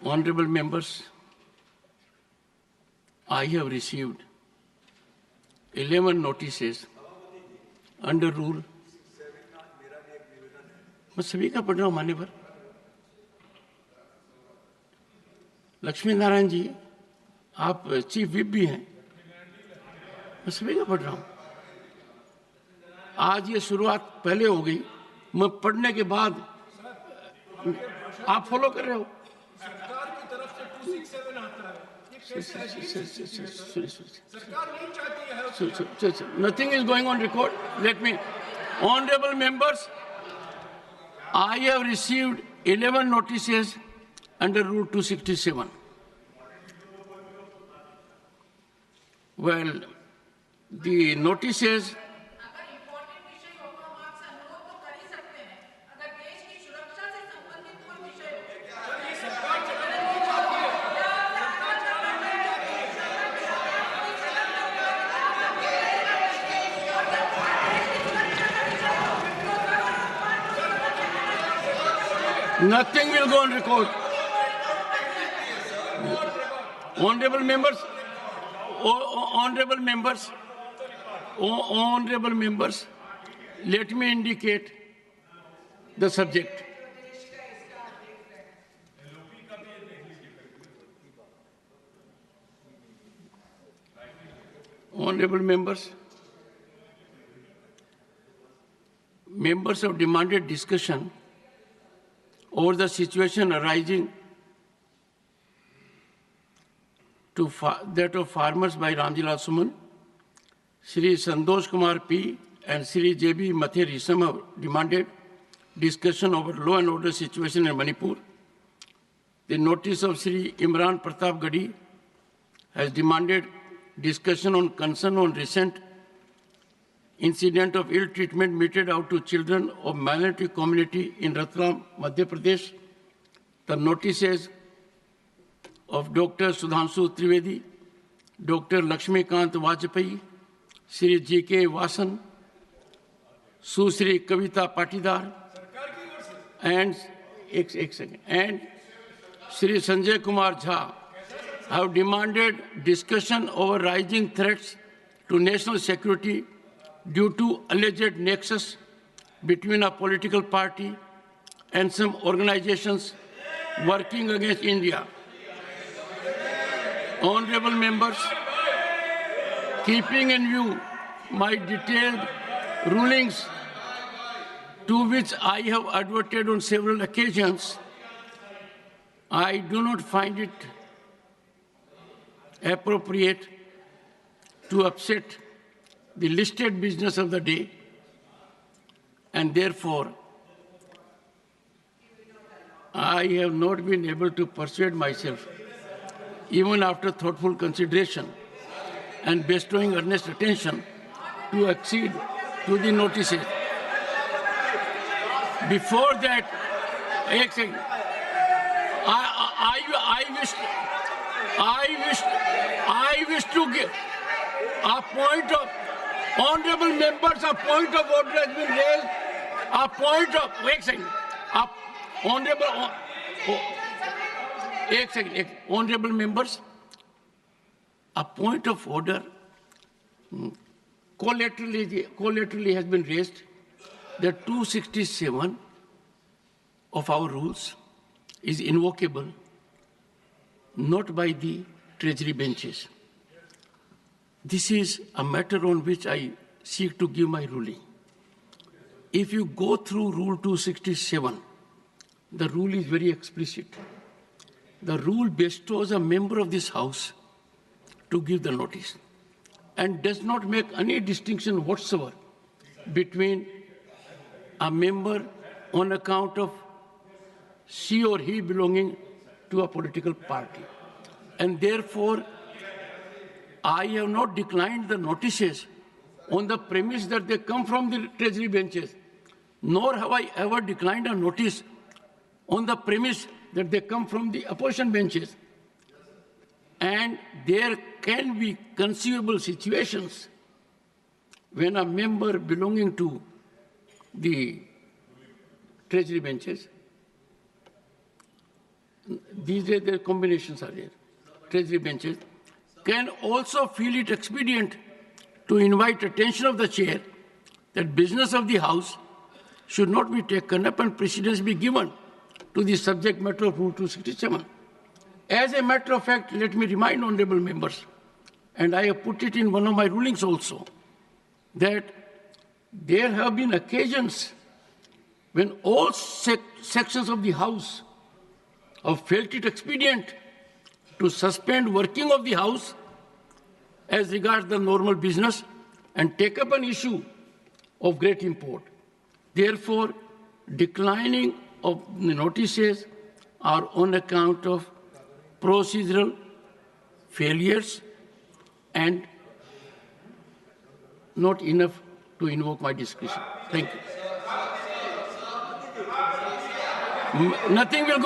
Honorable members, I have received 11 notices under rule. मैं सभी का पढ़ रहा हूँ मान्यवर। लक्ष्मी नारायण जी, आप चीफ विप भी हैं। मैं सभी का पढ़ रहा हूँ। आज ये शुरुआत पहले हो गई, मैं पढ़ने के बाद आप फॉलो कर रहे हो। सरकार की तरफ से 267 आता है। ये कैसे है? सरकार नहीं चाहती है। Nothing is going on record. Let me, honorable members, I have received 11 notices under Rule 267. Well, the notices. Nothing will go on record. Honorable members, let me indicate the subject. Honorable members have demanded discussion over the situation arising to that of farmers by Ramjilal Suman, Shri Santosh Kumar P. and Shri J.B. Mathe Risam have demanded discussion over law and order situation in Manipur. The notice of Shri Imran Pratap Gadi has demanded discussion on concern on recent incident of ill treatment meted out to children of minority community in Ratlam, Madhya Pradesh. The notices of Dr. Sudhanshu Trivedi, Dr. Lakshmikant Vajpayee, Shri G.K. Vasan, Susri Kavita Patidar, and Shri Sanjay Kumar Jha have demanded discussion over rising threats to national security due to alleged nexus between a political party and some organizations working against India. Honorable members, keeping in view my detailed rulings to which I have adverted on several occasions, I do not find it appropriate to upset the listed business of the day, and therefore I have not been able to persuade myself, even after thoughtful consideration and bestowing earnest attention, to accede to the notices. Before that, I wish to give a point of, honorable members, a point of order has been raised. A point of, honorable members, a point of order collaterally has been raised that 267 of our rules is invocable not by the treasury benches. This is a matter on which I seek to give my ruling. If you go through Rule 267, the rule is very explicit. The rule bestows a member of this House to give the notice and does not make any distinction whatsoever between a member on account of she or he belonging to a political party. And therefore, I have not declined the notices on the premise that they come from the treasury benches, nor have I ever declined a notice on the premise that they come from the opposition benches. And there can be conceivable situations when a member belonging to the treasury benches these are the combinations are there, treasury benches, can also feel it expedient to invite attention of the chair that business of the House should not be taken up and precedence be given to the subject matter of Rule 267. As a matter of fact, let me remind honorable members, and I have put it in one of my rulings also, that there have been occasions when all sections of the House have felt it expedient to suspend working of the House as regards the normal business and take up an issue of great import. Therefore, declining of the notices are on account of procedural failures and not enough to invoke my discretion. Thank you. Nothing will go